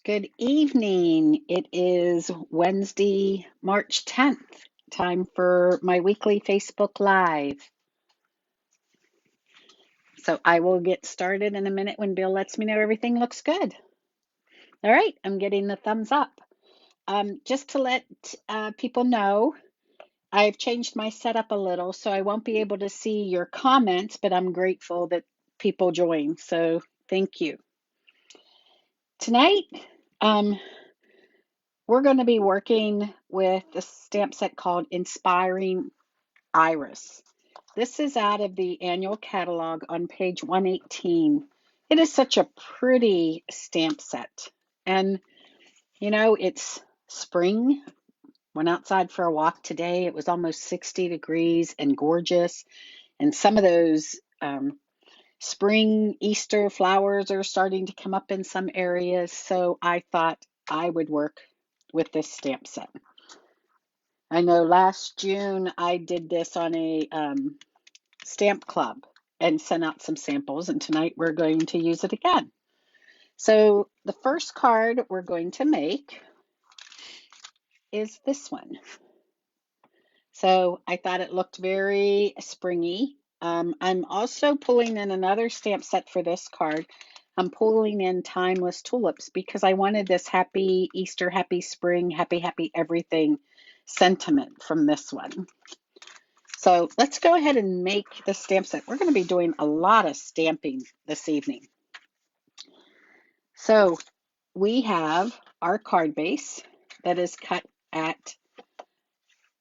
Good evening. It is Wednesday, March 10th. Time for my weekly Facebook Live. So I will get started in a minute when Bill lets me know everything looks good. All right, I'm getting the thumbs up. Just to let people know, I've changed my setup a little, so I won't be able to see your comments, but I'm grateful that people join. So thank you. Tonight, we're going to be working with a stamp set called Inspiring Iris. This is out of the annual catalog on page 118. It is such a pretty stamp set. And, it's spring. Went outside for a walk today. It was almost 60 degrees and gorgeous. And some of those spring Easter flowers are starting to come up in some areas. So I thought I would work with this stamp set. I know last June I did this on a stamp club and sent out some samples, and tonight we're going to use it again. So the first card we're going to make is this one. So I thought it looked very springy. I'm also pulling in another stamp set for this card. I'm pulling in Timeless Tulips because I wanted this happy Easter, happy spring, happy, happy everything sentiment from this one. So let's go ahead and make the stamp set. We're going to be doing a lot of stamping this evening. So we have our card base that is cut at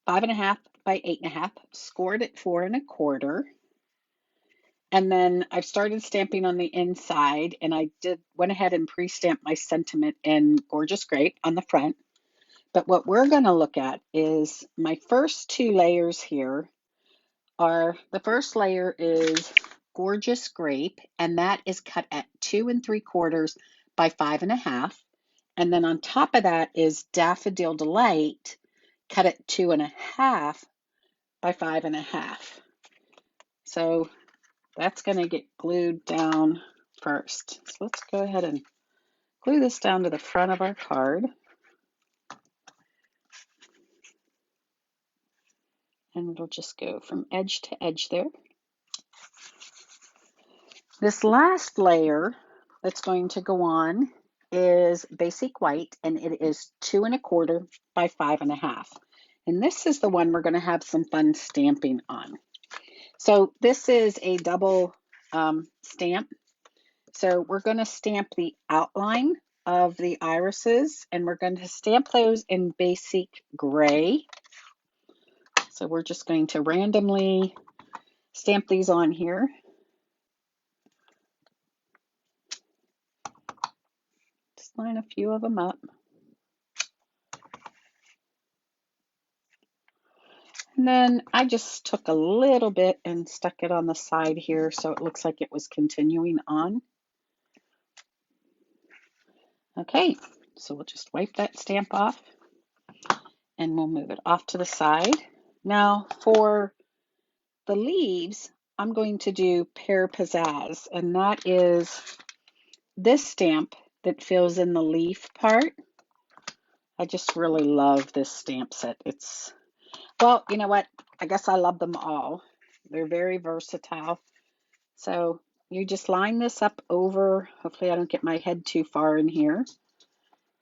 5.5 by 8.5, scored at 4 1/4. And then I've started stamping on the inside, and I went ahead and pre-stamped my sentiment in Gorgeous Grape on the front. But what we're going to look at is my first two layers here the first layer is Gorgeous Grape, and that is cut at 2 3/4 by 5.5. And then on top of that is Daffodil Delight, cut at 2 1/2 by 5.5. So that's going to get glued down first. So let's go ahead and glue this down to the front of our card. And it'll just go from edge to edge there. This last layer that's going to go on is Basic White, and it is 2 1/4 by 5.5. And this is the one we're going to have some fun stamping on. So this is a double stamp. So we're going to stamp the outline of the irises, and we're going to stamp those in Basic Gray. So we're just going to randomly stamp these on here. Just line a few of them up. And then I just took a little bit and stuck it on the side here so it looks like it was continuing on. Okay, so we'll just wipe that stamp off and we'll move it off to the side. Now for the leaves, I'm going to do Pear Pizzazz, and that is this stamp that fills in the leaf part. I just really love this stamp set. Well, you know what? I guess I love them all. They're very versatile. So you just line this up over, hopefully I don't get my head too far in here.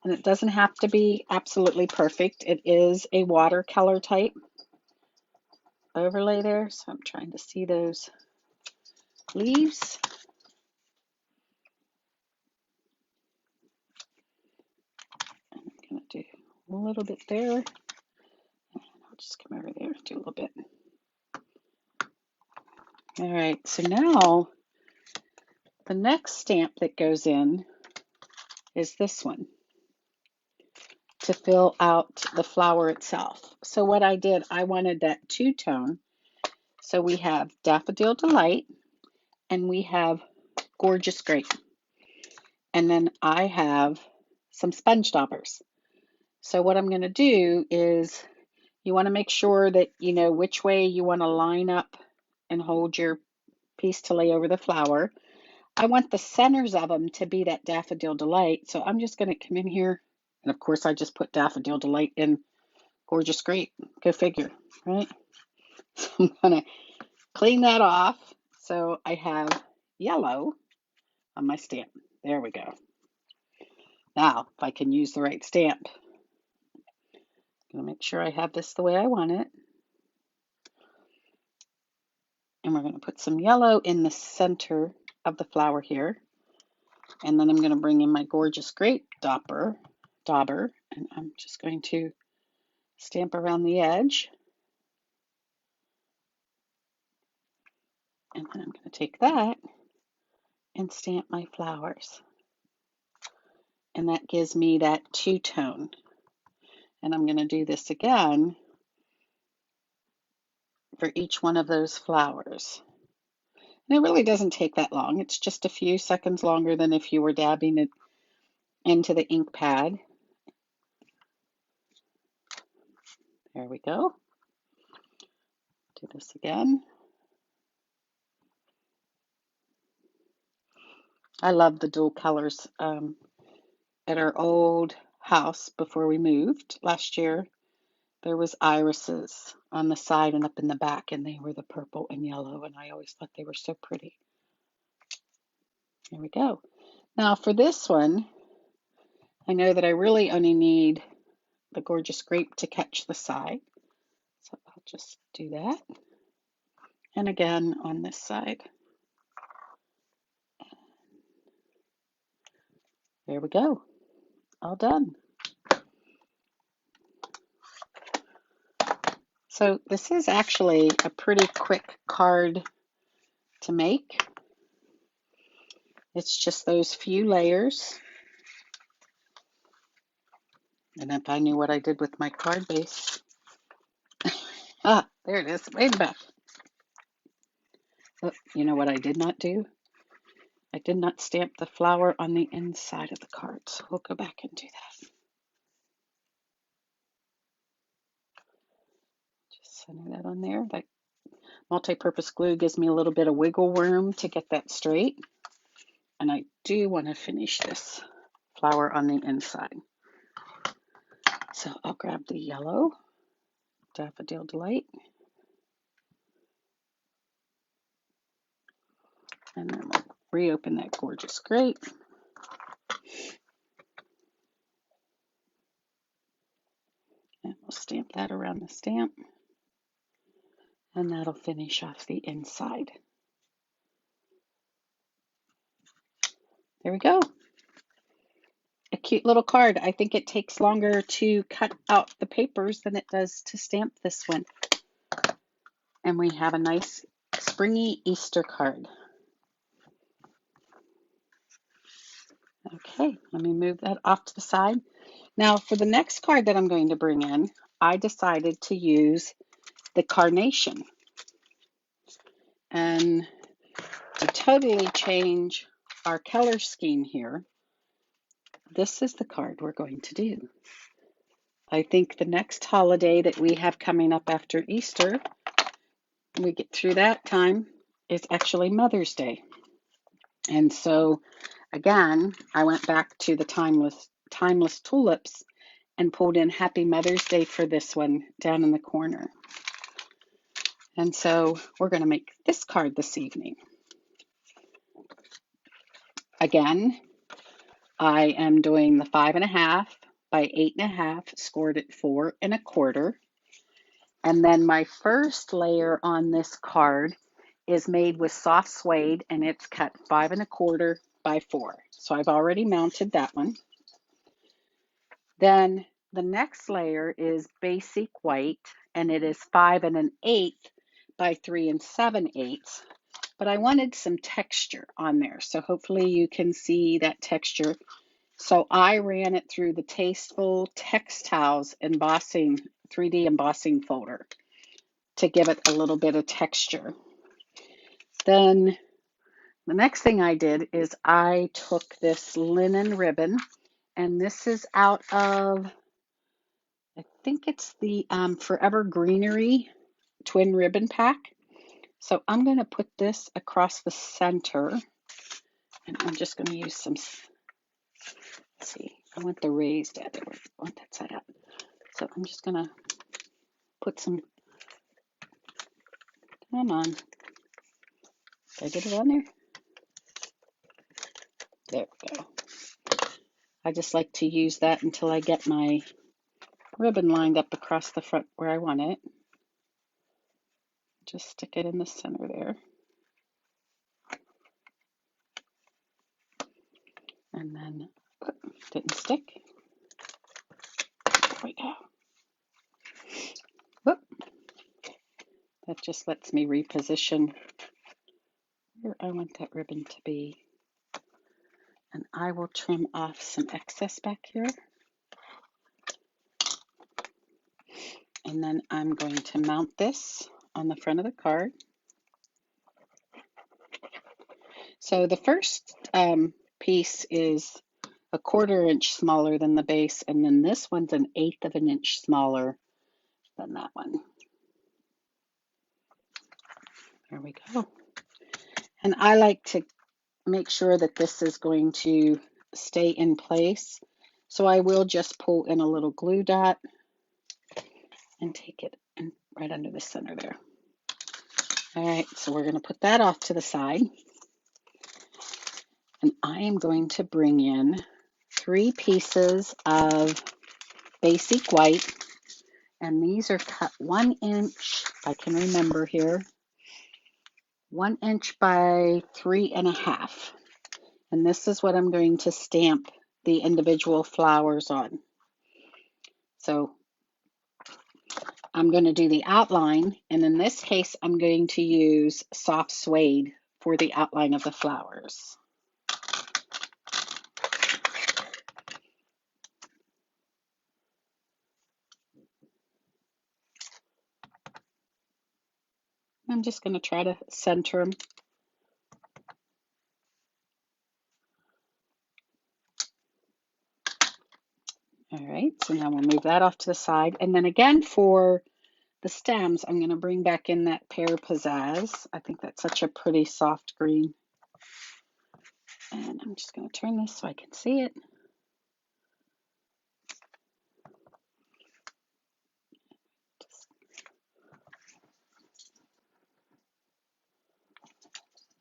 And it doesn't have to be absolutely perfect. It is a watercolor type overlay there. So I'm trying to see those leaves. I'm going to do a little bit there. I'll just come over there, do a little bit. All right, so now the next stamp that goes in is this one to fill out the flower itself. So what I did, I wanted that two-tone. So we have Daffodil Delight and we have Gorgeous Grape. And then I have some sponge daubers. So what I'm going to do is you want to make sure that you know which way you want to line up and hold your piece to lay over the flower. I want the centers of them to be that Daffodil Delight. So I'm just going to come in here. And of course, I just put Daffodil Delight in Gorgeous Grape. Go figure, right? So I'm going to clean that off. So I have yellow on my stamp. There we go. Now, if I can use the right stamp, I'm going to make sure I have this the way I want it. And we're going to put some yellow in the center of the flower here. And then I'm going to bring in my Gorgeous Grape dauber, and I'm just going to stamp around the edge. And then I'm going to take that and stamp my flowers. And that gives me that two-tone. And I'm going to do this again for each one of those flowers. And it really doesn't take that long. It's just a few seconds longer than if you were dabbing it into the ink pad. There we go. Do this again. I love the dual colors. At our old house before we moved last year, there was irises on the side and up in the back, and they were the purple and yellow, and I always thought they were so pretty. There we go. Now for this one, I know that I really only need the Gorgeous Grape to catch the side. So I'll just do that. And again on this side. There we go. All done. So this is actually a pretty quick card to make. It's just those few layers. And if I knew what I did with my card base. Ah, there it is, way back. Oh, you know what I did not do? I did not stamp the flower on the inside of the card, so we'll go back and do that. Just center that on there. That multi-purpose glue gives me a little bit of wiggle room to get that straight. And I do want to finish this flower on the inside. So I'll grab the yellow Daffodil Delight. And then we'll reopen that Gorgeous Grape. And we'll stamp that around the stamp. And that'll finish off the inside. There we go. A cute little card. I think it takes longer to cut out the papers than it does to stamp this one. And we have a nice springy Easter card. Okay, let me move that off to the side. Now for the next card that I'm going to bring in, I decided to use the carnation. And to totally change our color scheme here, this is the card we're going to do. I think the next holiday that we have coming up after Easter, we get through that time, is actually Mother's Day. And so again, I went back to the timeless tulips and pulled in Happy Mother's Day for this one down in the corner. And so we're going to make this card this evening. Again, I am doing the 5.5 by 8.5, scored at 4 1/4. And then my first layer on this card is made with soft suede, and it's cut 5 1/4 by 4. So I've already mounted that one. Then the next layer is basic white, and it is 5 1/8 by 3 7/8. But I wanted some texture on there, so hopefully you can see that texture. So I ran it through the Tasteful Textiles embossing, 3D embossing folder to give it a little bit of texture. Then the next thing I did is I took this linen ribbon, and this is out of, I think it's the Forever Greenery twin ribbon pack. So I'm going to put this across the center And I'm just going to use some, let's see, I want the raised edge. I want that side up. So I'm just going to put some, come on. Did I get it on there? There we go. I just like to use that until I get my ribbon lined up across the front where I want it. Just stick it in the center there. And then, didn't stick. There we go. Whoop. That just lets me reposition where I want that ribbon to be. And I will trim off some excess back here. And then I'm going to mount this on the front of the card. So the first piece is a 1/4 inch smaller than the base, and then this one's 1/8 of an inch smaller than that one. There we go. And I like to make sure that this is going to stay in place. So I will just pull in a little glue dot and take it in right under the center there. All right, so we're going to put that off to the side. And I am going to bring in 3 pieces of basic white. And these are cut 1 inch, if I can remember here, 1 inch by 3.5. And this is what I'm going to stamp the individual flowers on. So I'm going to do the outline, and in this case, I'm going to use soft suede for the outline of the flowers. I'm just going to try to center them. All right, so now we'll move that off to the side. And then again for the stems, I'm going to bring back in that Pear Pizzazz. I think that's such a pretty soft green. And I'm just going to turn this so I can see it.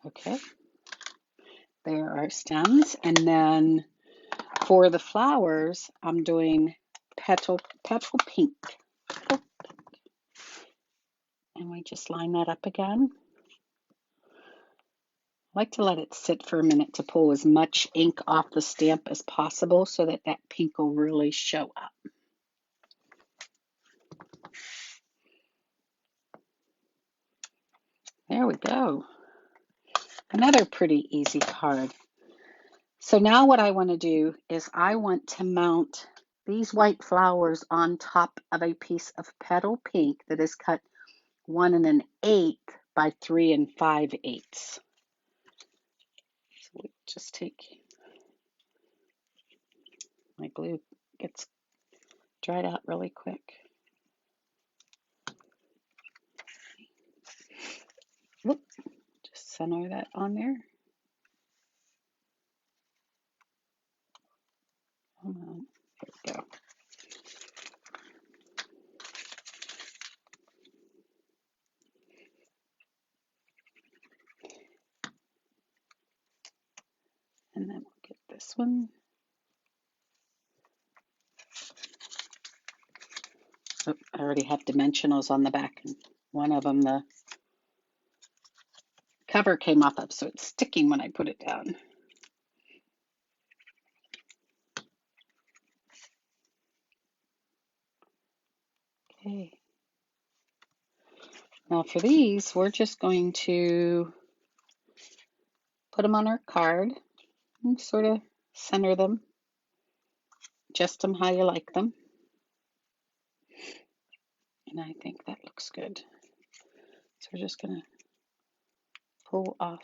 Okay, there are stems. And then for the flowers, I'm doing petal pink. And we just line that up again. I like to let it sit for a minute to pull as much ink off the stamp as possible so that that pink will really show up. There we go. Another pretty easy card. So now what I want to do is I want to mount these white flowers on top of a piece of petal pink that is cut 1 1/8 by 3 5/8. So we'll just take, my glue gets dried out really quick. Whoop, just center that on there. Hold on, there we go. And then we'll get this one. Oh, I already have dimensionals on the back, and one of them the cover came off of, so it's sticking when I put it down. Okay. Now for these, we're just going to put them on our card and sort of center them, adjust them how you like them. And I think that looks good. So we're just going to pull off.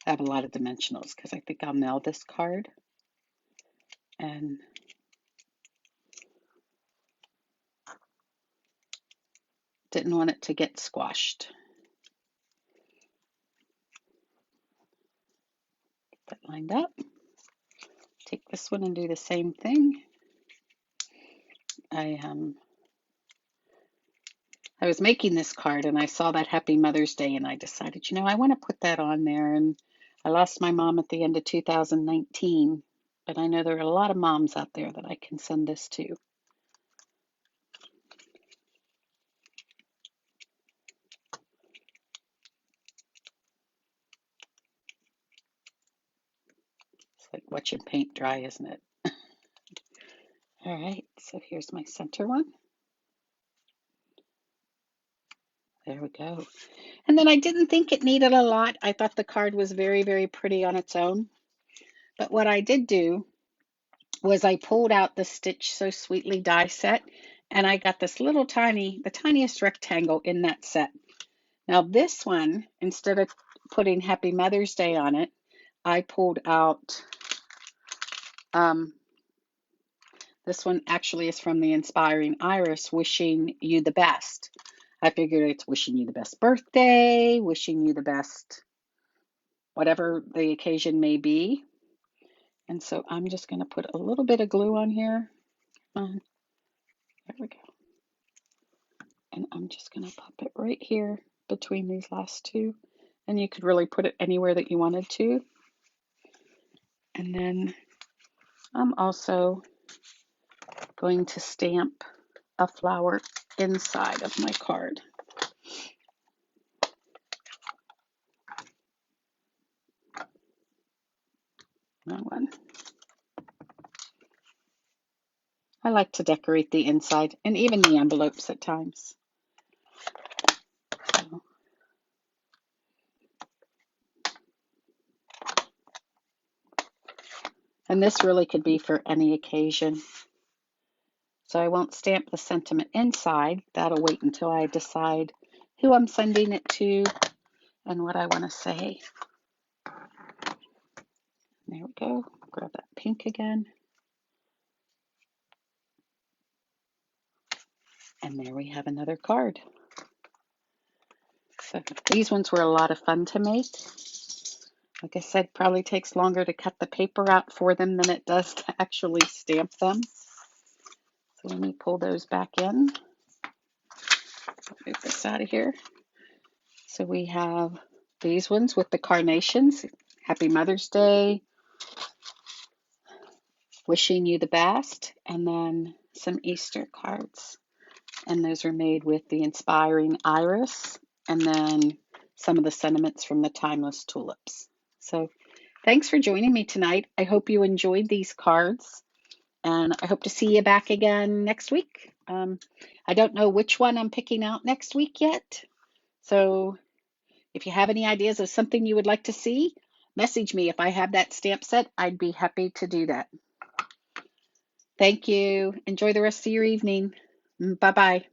I have a lot of dimensionals because I think I'll mail this card. And didn't want it to get squashed. lined up. Take this one and do the same thing. I was making this card and I saw that Happy Mother's Day and I decided, I want to put that on there. And I lost my mom at the end of 2019, but I know there are a lot of moms out there that I can send this to. It's like watching paint dry, isn't it? All right, so here's my center one. There we go. And then I didn't think it needed a lot. I thought the card was very, very pretty on its own. But what I did do was I pulled out the Stitch So Sweetly die set, and I got this little the tiniest rectangle in that set. Now this one, instead of putting Happy Mother's Day on it, I pulled out, this one actually is from the Inspiring Iris, Wishing You the Best. I figured it's wishing you the best birthday, wishing you the best, whatever the occasion may be. And so I'm just going to put a little bit of glue on here. There we go. And I'm just going to pop it right here between these last two. And you could really put it anywhere that you wanted to. And then I'm also going to stamp a flower inside of my card. That one. I like to decorate the inside and even the envelopes at times. So. And this really could be for any occasion. So I won't stamp the sentiment inside. That'll wait until I decide who I'm sending it to and what I want to say. There we go. Grab that pink again. And there we have another card. So these ones were a lot of fun to make. Like I said, probably takes longer to cut the paper out for them than it does to actually stamp them. So let me pull those back in. Move this out of here. So we have these ones with the carnations. Happy Mother's Day. Wishing you the best. And then some Easter cards. And those are made with the Inspiring Iris. And then some of the sentiments from the Timeless Tulips. So thanks for joining me tonight. I hope you enjoyed these cards. And I hope to see you back again next week. I don't know which one I'm picking out next week yet. So if you have any ideas of something you would like to see, message me. If I have that stamp set, I'd be happy to do that. Thank you. Enjoy the rest of your evening. Bye-bye.